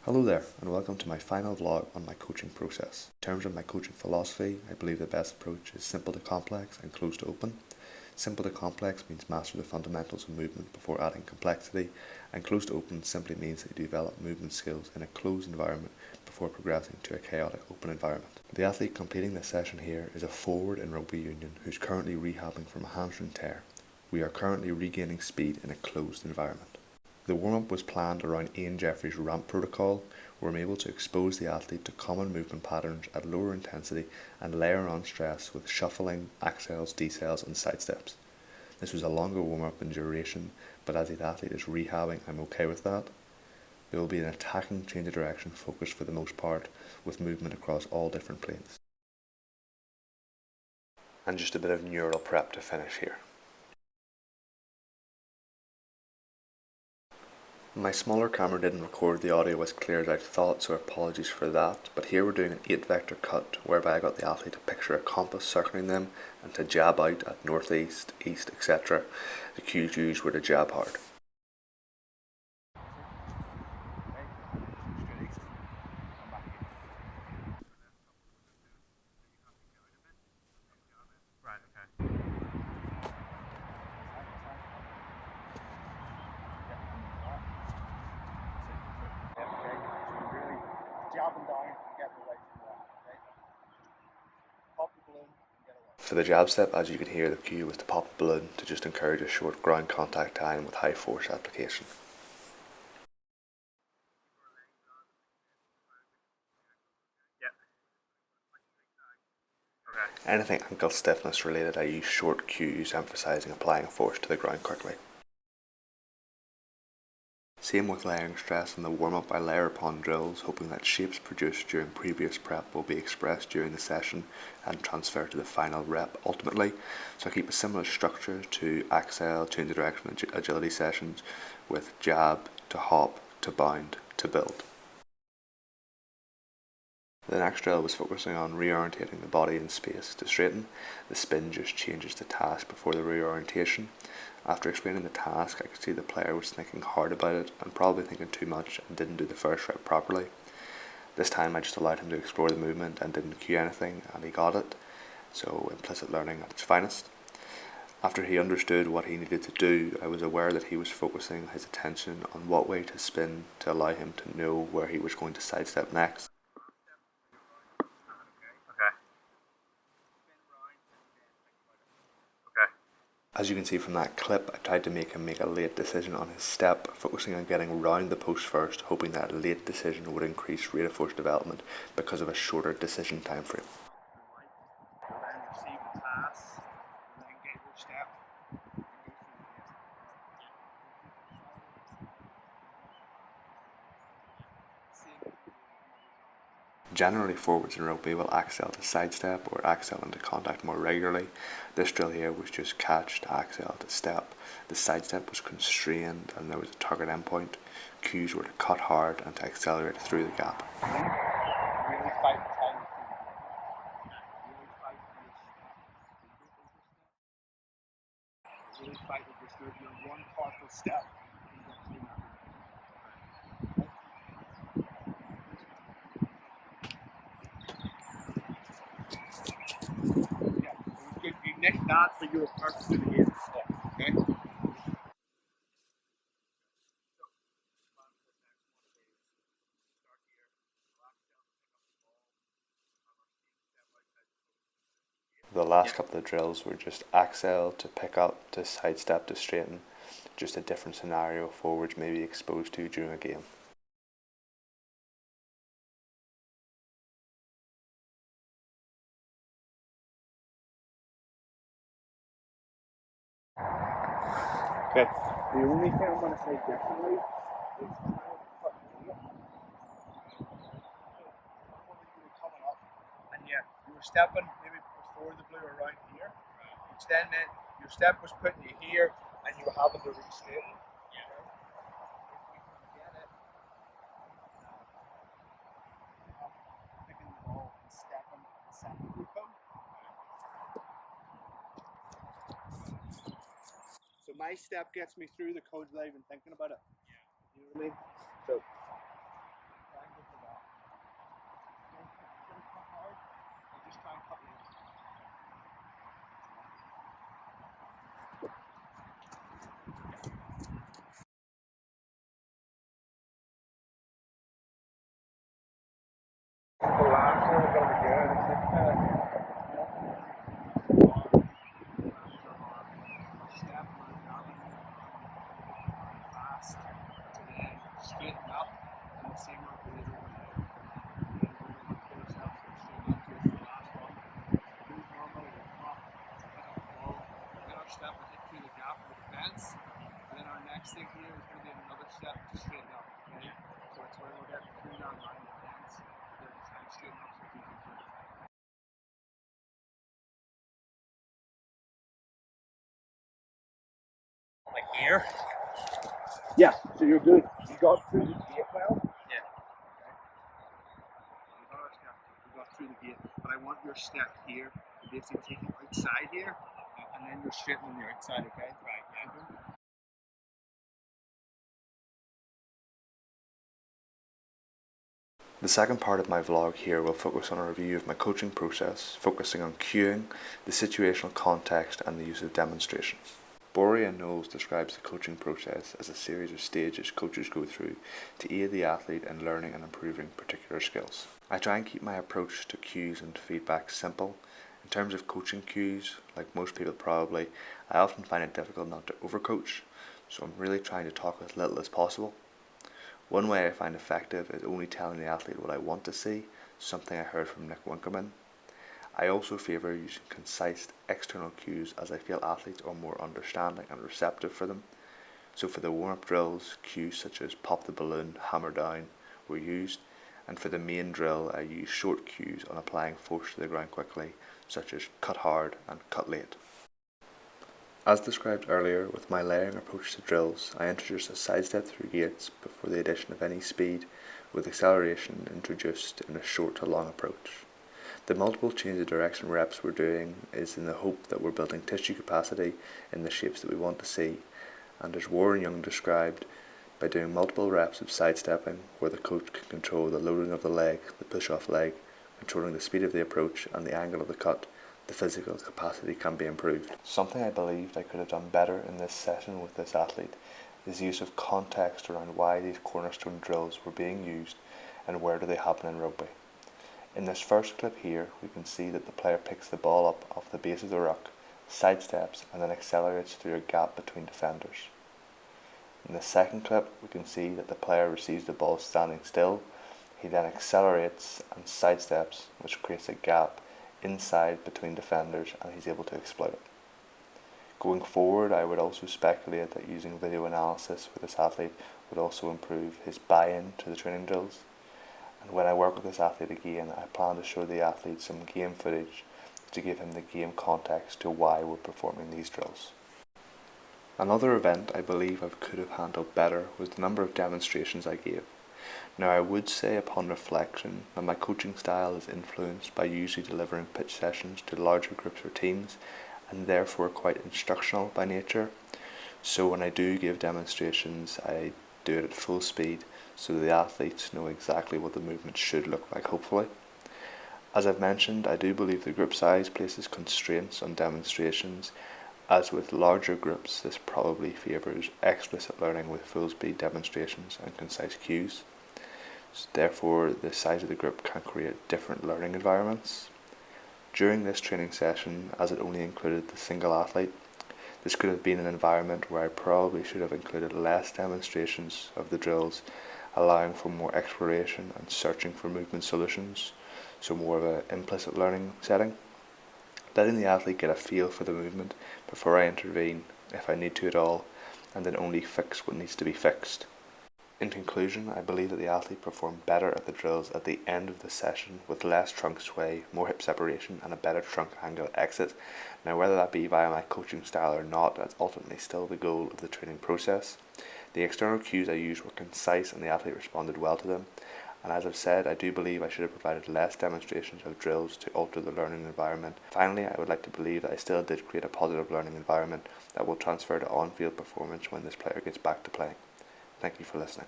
Hello there, and welcome to my final vlog on my coaching process. In terms of my coaching philosophy, I believe the best approach is simple to complex and close to open. Simple to complex means master the fundamentals of movement before adding complexity, and close to open simply means that you develop movement skills in a closed environment before progressing to a chaotic open environment. The athlete completing this session here is a forward in rugby union who's currently rehabbing from a hamstring tear. We are currently regaining speed in a closed environment. The warm-up was planned around Ian Jeffrey's ramp protocol, where I'm able to expose the athlete to common movement patterns at lower intensity and layer on stress with shuffling, accels, decels and sidesteps. This was a longer warm-up in duration, but as the athlete is rehabbing, I'm okay with that. There will be an attacking change of direction focus for the most part, with movement across all different planes. And just a bit of neural prep to finish here. My smaller camera didn't record the audio as clear as I thought, so apologies for that, but here we're doing an 8-vector cut whereby I got the athlete to picture a compass circling them and to jab out at northeast, east, etc. The cues used were to jab hard. For the jab step, as you can hear, the cue was to pop a balloon to just encourage a short ground contact time with high force application. Anything ankle stiffness related, I use short cues emphasising applying force to the ground quickly. Same with layering stress in the warm-up. I layer upon drills, hoping that shapes produced during previous prep will be expressed during the session and transfer to the final rep ultimately. So I keep a similar structure to accel, change of direction, agility sessions with jab to hop to bound to build. The next drill was focusing on reorientating the body in space to straighten. The spin just changes the task before the reorientation. After explaining the task, I could see the player was thinking hard about it and probably thinking too much and didn't do the first rep properly. This time I just allowed him to explore the movement and didn't cue anything, and he got it. So implicit learning at its finest. After he understood what he needed to do, I was aware that he was focusing his attention on what way to spin to allow him to know where he was going to sidestep next. As you can see from that clip, I tried to make him make a late decision on his step, focusing on getting round the post first, hoping that a late decision would increase rate of force development because of a shorter decision time frame. Generally, forwards in rugby will accel to sidestep or accel into contact more regularly. This drill here was just catch to accel to step. The sidestep was constrained and there was a target endpoint. Cues were to cut hard and to accelerate through the gap. Really fight with your one powerful step. You nicked that, but you were perfect in the game. Okay? The last couple of drills were just accel to pick up to sidestep to straighten, just a different scenario forwards may be exposed to during a game. Okay. The only thing I'm going to say differently is coming up, and yeah, you were stepping maybe before the blue around here, which then meant your step was putting you here, and you were having to re-straighten. Yeah. If we can get it, picking the ball and stepping at the second cone. So my step gets me through the codes without even thinking about it. Yeah. You know what I mean? So Straighten up and the same work we did over there. And then we're going to put ourselves straight into it for the last one. Move normal, we'll come up, pick up the ball, get our step and hit through the gap of the defence. And then our next thing here is going to be another step to straighten up. Okay? So it's where we'll get through that line of defence. Then try and straighten up so we can play. Like here? Yeah, so you're good. You got through the gate well? Yeah. We got our step, we got through the gate, but I want your step here to basically take you outside here, and then you're straight on the outside, okay? Right, yeah. The second part of my vlog here will focus on a review of my coaching process, focusing on cueing, the situational context and the use of demonstrations. Borey and Knowles describes the coaching process as a series of stages coaches go through to aid the athlete in learning and improving particular skills. I try and keep my approach to cues and feedback simple. In terms of coaching cues, like most people probably, I often find it difficult not to overcoach, so I'm really trying to talk as little as possible. One way I find effective is only telling the athlete what I want to see, something I heard from Nick Winkelman. I also favour using concise external cues as I feel athletes are more understanding and receptive for them. So for the warm-up drills, cues such as pop the balloon, hammer down were used, and for the main drill I use short cues on applying force to the ground quickly, such as cut hard and cut late. As described earlier, with my layering approach to drills, I introduced a sidestep through gates before the addition of any speed, with acceleration introduced in a short to long approach. The multiple change of direction reps we're doing is in the hope that we're building tissue capacity in the shapes that we want to see, and as Warren Young described, by doing multiple reps of sidestepping, where the coach can control the loading of the leg, the push-off leg, controlling the speed of the approach and the angle of the cut, the physical capacity can be improved. Something I believed I could have done better in this session with this athlete is the use of context around why these cornerstone drills were being used and where do they happen in rugby. In this first clip here, we can see that the player picks the ball up off the base of the ruck, sidesteps and then accelerates through a gap between defenders. In the second clip, we can see that the player receives the ball standing still. He then accelerates and sidesteps, which creates a gap inside between defenders, and he's able to exploit it. Going forward, I would also speculate that using video analysis with this athlete would also improve his buy-in to the training drills. And when I work with this athlete again, I plan to show the athlete some game footage to give him the game context to why we're performing these drills. Another event I believe I could have handled better was the number of demonstrations I gave. Now I would say upon reflection that my coaching style is influenced by usually delivering pitch sessions to larger groups or teams and therefore quite instructional by nature. So when I do give demonstrations, I do it at full speed so the athletes know exactly what the movement should look like, hopefully. As I've mentioned, I do believe the group size places constraints on demonstrations. As with larger groups, this probably favours explicit learning with full speed demonstrations and concise cues. So therefore, the size of the group can create different learning environments. During this training session, as it only included the single athlete, this could have been an environment where I probably should have included less demonstrations of the drills, allowing for more exploration and searching for movement solutions, so more of an implicit learning setting. Letting the athlete get a feel for the movement before I intervene, if I need to at all, and then only fix what needs to be fixed. In conclusion, I believe that the athlete performed better at the drills at the end of the session with less trunk sway, more hip separation and a better trunk angle exit. Now whether that be via my coaching style or not, that's ultimately still the goal of the training process. The external cues I used were concise and the athlete responded well to them. And as I've said, I do believe I should have provided less demonstrations of drills to alter the learning environment. Finally, I would like to believe that I still did create a positive learning environment that will transfer to on-field performance when this player gets back to playing. Thank you for listening.